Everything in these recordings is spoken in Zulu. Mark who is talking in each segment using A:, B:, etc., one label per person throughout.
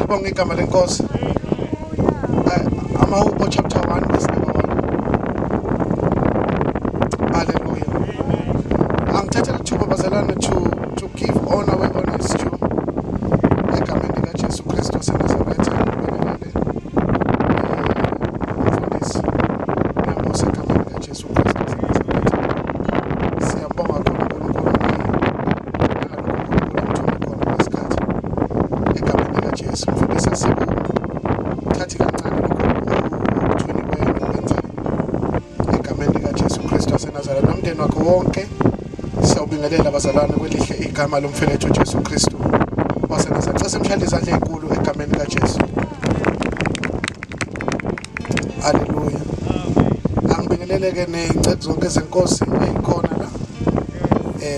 A: Siyabonga igama lenkosi. Amahubo chapter 1 verse number 1. Hallelujah. Angithatha ithuba bazalwane to give honor where honor is due. Egameni lika Jesu Kristu waseNazaretha ngibelele. Mfundisi. Ngiyambuza egameni lika Jesu Kristu waseNazaretha. Siyabonga uNkulunkulu egameni lika Jesu. Mfundisi thathi kancane ukuthini kwenza egameni lika Jesu Kristu waseNazaretha nomndeni wakho wonke. Siyawubingelela bazalwane kwelihle igama lomfeletu Jesu Kristu waseNazaretha. Simshayele izandla ezinkulu egameni lika Jesu. Haleluya. Angibingeleleke nengcebo zonke ezenkosi ezikhona la.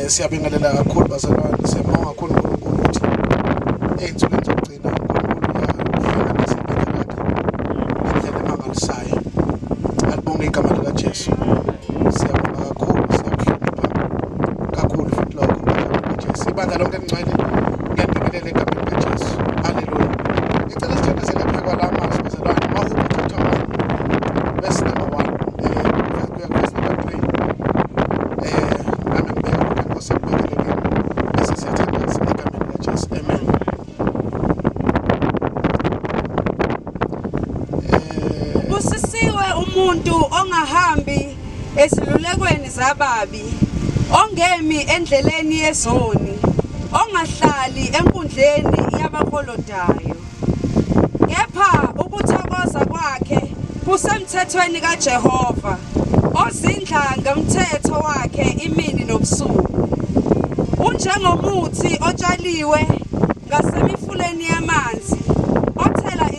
A: Siyabingelela kakhulu bazalwane. Siyabonga kakhulu uNkulunkulu ukuthi ey'nsukwini zokugcina alibonge igama lika Jesu. Siyabonga kakhulu, siyakuhlonipha kakhulu futhi lokho igama lika Jesu. Ibandla lonke elingcwele ngiyabingelela egameni lika Jesu. Haleluya. Ngicela sithandazele phekwa la mazwi bazalwane. Mahubo chapter 1 verse number 1 kuya verse number 3. Nami ngibeka ukuthi inkosi ekubekele bese siyathandaza egameni lika Jesu. Amen.
B: Usisiwe umuntu ongahambi ezilulekweni zababi, ongemi endleleni yezoni, ongahlali enkundleni yabakolodayo. Kepha ukuthokoza kwakhe kusemthethweni kaJehova, ozindla ngomthetho wakhe imini nobusuku. Unjengomuthi otshaliwe ngasemifuleni yamanzi, othela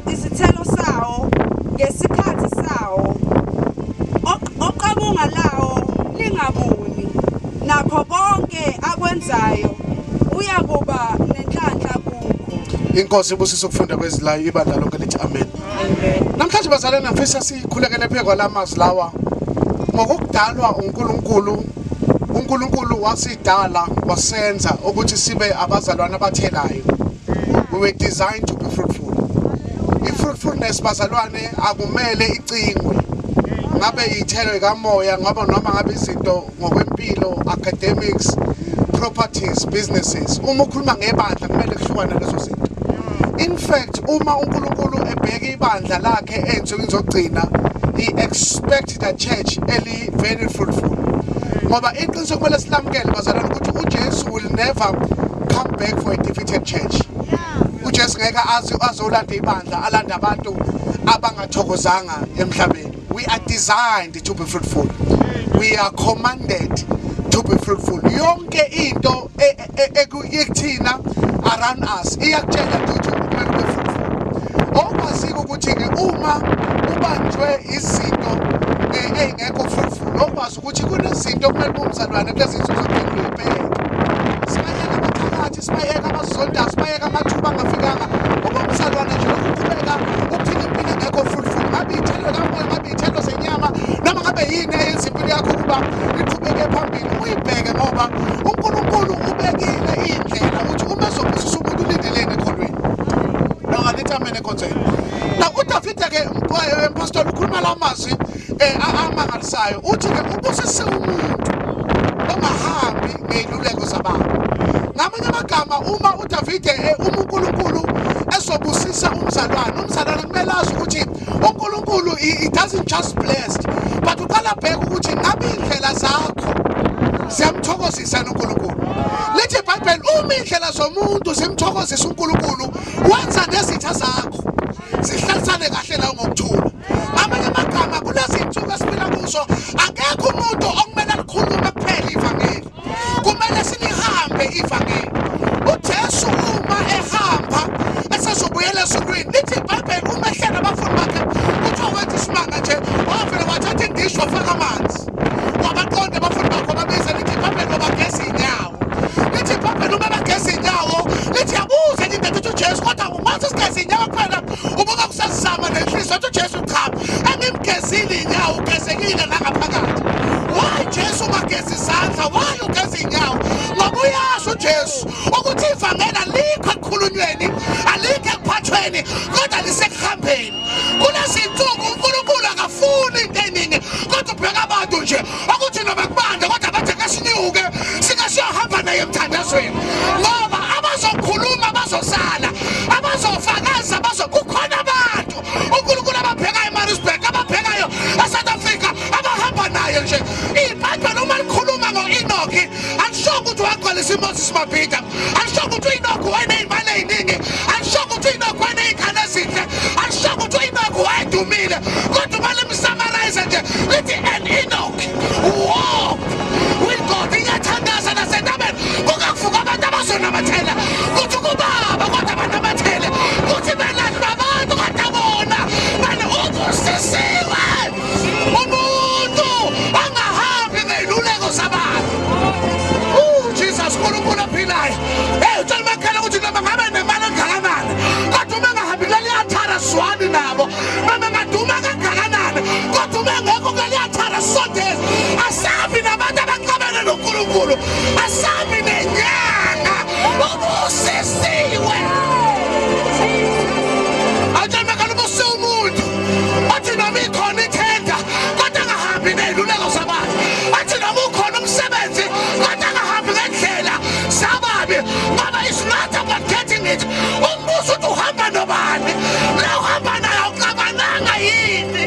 B: izithelo sawo ngesikhathi sawo, oqabunga lawo lingabuni, nakho konke akwenzayo uyakuba nenhlanhla kukho.
A: Inkosi ibusisa ukufunda kwezilayo ibandla lonke lithi amen.
B: Amen.
A: Namhlanje bazalwane ngifisa sikhulekele phekwa lamazwi lawa. Ngokudalwa uNkulunkulu wasidala wasenza ukuthi sibe abazalwane abathelayo. We were designed to be fruitful. I-fruitfulness bazalwane akumele icingwe. Ngabe iy'thelo kamoya, noma ngabe izinto ngokwempilo, academics, properties, businesses. Uma ukhuluma ngebandla kumele kuhlukane lezo zinto. In fact, uma uNkulunkulu ebheka ibandla lakhe ey'nsukwini zokugcina, he expects the church very fruitful. Ngoba iqiniso kumele silamukele bazalwane ukuthi uJesu will never come back for a defeated church. uJesu ngeke azolanda ibandla alanda abantu abangathokozanga emhlabeni. We are designed to be fruitful. We are commanded to be fruitful. Yonke into ekuthina around us iyakutshela ukuthi kumele ube fruitful. Okwaziko ukuthi ke uma ubanjwe izinto engekho fruitful, okwazi ukuthi kunezinto kumele umzalwane kulezi zinto zokuphendula ibheke. Sibayeka amathakathi, sibayeka amazonda, sibayeka amathuba angafikanga. Uma umzalwane nje ukuqhubeka uphila impilo engekho fruitful, ngabe ithelo kamoya, ngabe ithelo zenyama, noma ngabe yini eyenza impilo yakho ukuba iqhubeke phambili, uyibheke ngoba uNkulunkulu ubekile indlela ukuthi uma ezobusisa umuntu ulindelene ekholweni. Ngithi amen ekhonzeni. Na uDavide ke pastor ukhuluma la mazwi amangalisayo uthi ke ubusise umuntu ongahambi ngeziluleko zabantu. Ngamanye amagama uma uDavide uNkulunkulu ezobusisa umzalwane kumele azi ukuthi uNkulunkulu he doesn't just blessed, but uqala bheka ukuthi ngabe indlela zakho siyamthokozisa uNkulunkulu. Lithi iBhayibheli uma indlela zomuntu simthokozisa uNkulunkulu wenza nezitha zakho sihlalisane kahle la ngokuthula. Ngamanye amagama kulezi zinsuku esiphila kuzo akekho umuntu okumele alikhulume kuphela ivangeli, kumele silihambe ivangeli. uJesu uma ehamba esezobuyela esulwini, lithi iBhayibheli uma ehlala abafundi bakhe kuthiwa wenza isimanga nje wavele wathatha indisho wafaka amanzi wabaqonda abafundi bakho babiza, lithi iBhayibheli wabageza iy'nyawo. Lithi iBhayibheli uma bageza iy'nyawo lithi yabuza indlela ukuthi uJesu kodwa umazi sigeza iy'nyawo kuphela ubuka kusasizama nenhliziyo ethi uJesu cha angimgezile iy'nyawo ugezekile nangaphakathi. Why Jesu ungageza izandla? Why ugeza iy'nyawo? Ngoba uyazi uJesu ukuthi ivangeli alikho ekukhulunyweni, alikho ekuhambeni kodwa lisekuhambeni. Kulezinsuku uNkulunkulu akafuni into eningi kodwa ubheka abantu nje ukuthi noma kubanda kodwa bathi kasinyuke sikasiyohamba naye emthandazweni ngoba abazokhuluma bazosala abazofakaza kukhona abantu uNkulunkulu ababhekayo eMaritzburg ababhekayo eSouth Africa abahamba naye nje. iBhayibheli uma likhuluma ngo-Enoki alisho ukuthi wagcwalisa uMoses Mabhida, alisho ukuthi u-Enoki wayeney'mali ey'ningi, alisho ukuthi u-Enoki wayeney'ngane ezinhle, alisho ukuthi u-Enoki wayedumile kodwa uma limsummarize nje lithi an Enoch walked with God. Iyathandaza nasentabeni kungakuvuka abantu abazonamathela kuthi kubaba kodwa banamathele kuthi belahlwa abantu kodwa bona bane ubusisiwe umuntu angahambi ngey'luleko zabantu. Jesus uNkulunkulu ophilayo. Utshela umakhala ukuthi noma ngabe nemali engakanani kodwa uma engahambi kuleliyathara swani nabo noma engaduma kangakanani kodwa uma engekho kuleliyathara sondeza. Asabi nabantu abaqabane noNkulunkulu, asabi nenyanga ubusisiwe. Utshela umakhala ubusisiwe umuntu othi noma ikhona ithenda kodwa engahambi ngey'luleko zabantu, athi noma ukhona umsebenzi kodwa engahambi ngendlela zababi ngoba it's not about getting it. Umbuzo uthi uhamba nobani la uhamba naye awuxabananga yini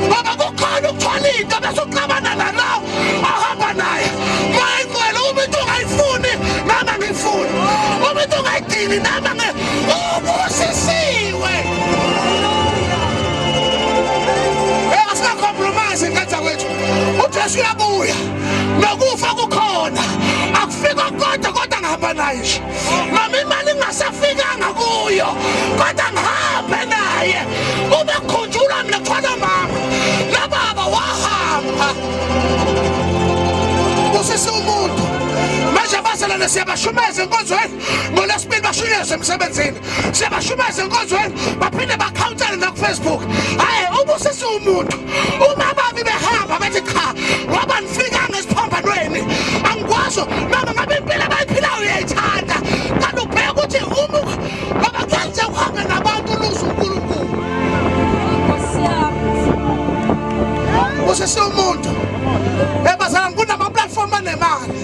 A: ngoba kukhona ukuthola into bese uxabana nalawo ahamba naye. Mayingcwele uma into ungayifuni nami angiyifuni, uma into ungayidini nami ubusisiwe. Asingacompromise ngenza kwethu. uJesu uyabuya nokufa kukhona akufika kodwa ngihamba naye nje noma imali ingasafikanga kuyo kodwa ngihambe naye. Ube khunjulwa mina kuthwala mama nababa wahamba. Usisi umuntu manje abaselana siyabashumeza enkonzweni ngoLwesibili bashunyezwe emsebenzini, siyabashumeza enkonzweni baphinde bakhawuntele nakuFacebook. Hayi ubusisi umuntu uma babi behamba bathi cha ngoba nifikanga esiphambanweni angikwazi noma ngabe impilo abayiphilayo uyayithanda kanti ubheka ukuthi uma ngoba kwenze uhambe nabantu uluze uNkulunkulu. Usisi umuntu ebazana kunama-platform anemali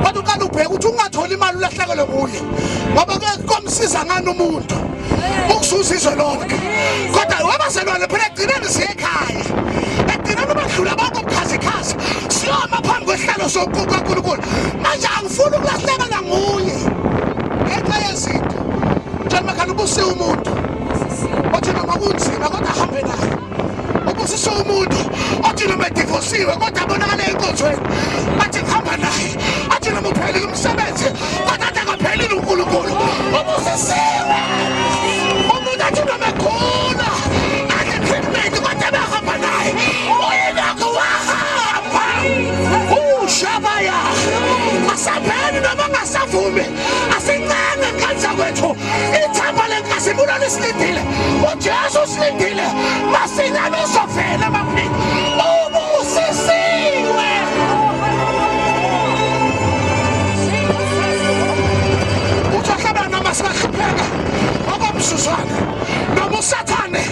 A: kodwa uqala ubheka ukuthi ungatholi imali ulahlekelwe kuye ngoba komsiza ngani umuntu ukuzuza izwe lonke. Kodwa wabaselwane phela egcineni siye ekhaya, egcineni ubadlula bonke ubukhazikhazi siyoma phambi kwesihlalo soNkulunkulu. Manje angifuni ukulahlekelwa nguye ngenxa yezinto. Njalo makhanda ubusiwe umuntu othi noma kunzima kodwa ahambe naye. Ubusise umuntu othi noma edivosiwe kodwa abonakale enkonzweni bathi kuhamba naye, athi noma uphelile umsebenzi kodwa athi akaphelile uNkulunkulu. Ubusisiwe umuntu athi noma ekhula athi treatment kodwa behamba naye. Uyinakho wahamba ushabaya asabheni noma ngasavumi asincane kanza kwethu ithemba lenkazimulo lisilindile uJesu usilindile masinyane uzovela bafika. Ubusisiwe uzohlala noma singahlupheka okomsuzwana noma usathane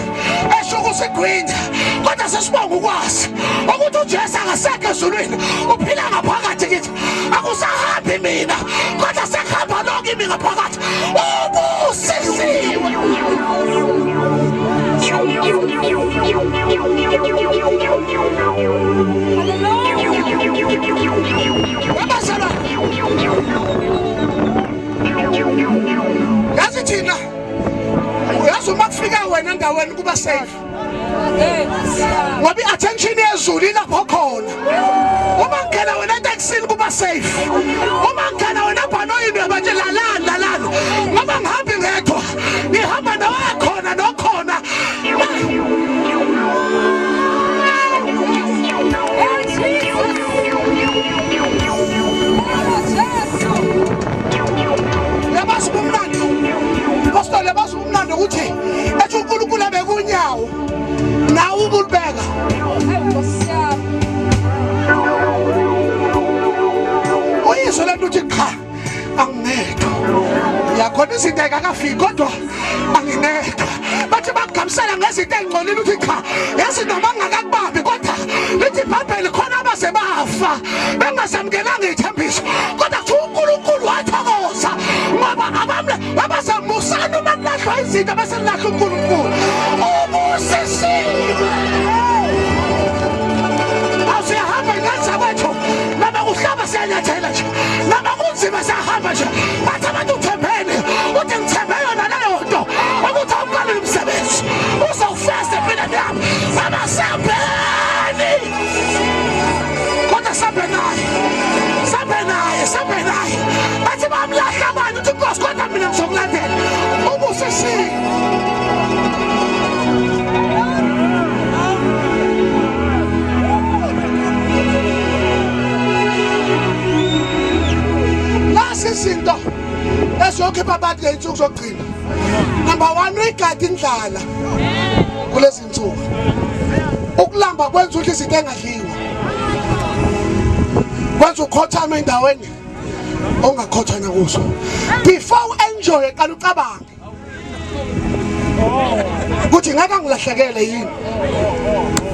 A: esho ukusigwinya kodwa sesibonga ukwazi ukuthi uJesu akasekho ezulwini uphila ngaphakathi kithi. Akusahambi mina kodwa sekuhamba lonke imi ngaphakathi. Ubusisiwe wabazalwa yazi thina uyazi uma kufika wena endaweni kuba safe ngoba i-attention yezulu ilapho khona. Uma ngena wena etekisini kuba safe, uma ngena wena ebhanoyini yabantu lalana ngoba ngihambi ngedwa ngihamba nawe khona nokhona. Yabazi kumnandi pastor, yabazi kumnandi ukuthi ethi uNkulunkulu abekunyawo nawe ubulibeka. Uyizwe lento uthi cha angingedwa yakhona izinto ayikakafiki kodwa anginedwa bathi bakugamisela ngezinto engcolile uthi cha yazi noma ngakakubambi kodwa lithi iBhayibheli khona abase bafa bengasamkelanga ithembiso kodwa kuthiwa uNkulunkulu wathokoza ngoba abasamusana uma kulahlwa izinto abaselahla uNkulunkulu ubusisiwe awusiyahamba ngenza kwethu noma kuhlaba siyanyathela nje noma kunzima siyahamba nje bathi abantu uthembele uthi ngithembe yona leyo nto ukuthi awuqale umsebenzi uzawufesta empilweni yami abasambeni kodwa sambe naye bathi bamlahla abantu uthi Nkosi kodwa mina ngizokulandela ubusisiwe izinto eziyokhipha abantu ngey'nsuku zokugcina. Number 1, uyigada indlala kulezi nsuku. Ukulamba kwenza ukuthi izinto engadliwa, kwenza ukhothama endaweni ongakhothana kuzo. Before u-enjoy qala ucabange ukuthi ngeke ngilahlekele yini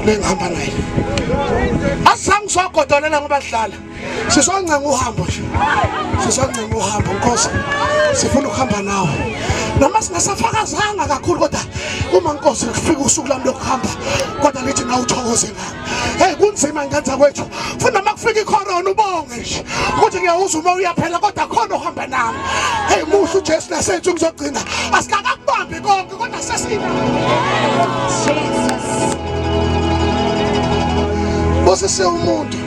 A: lengihamba naye. Asizange sogodolela ngoba sidlala sisoncenga uhambo nje, sisoncenga uhambo Nkosi sifuna ukuhamba nawe noma singasafakazanga kakhulu kodwa uma Nkosi kufika usuku lami lokuhamba kodwa lithi na uthokoze ngami. Hey kunzima ngenza kwethu funa makufika icorona ubonge nje ukuthi ngiyawuza uma uyaphela kodwa khona uhamba nami. Hey muhle uJesu nasenze ngizogcina asikakubambi konke kodwa sesina Jesus bosese umuntu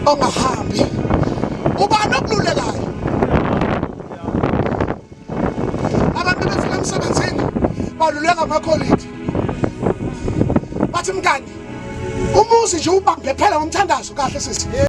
A: ongahambi ubani okululekayo abantu befika emsebenzini baluleka amakholiji bathi mngani umuzi nje ubambe phela ngomthandazo kahle sisi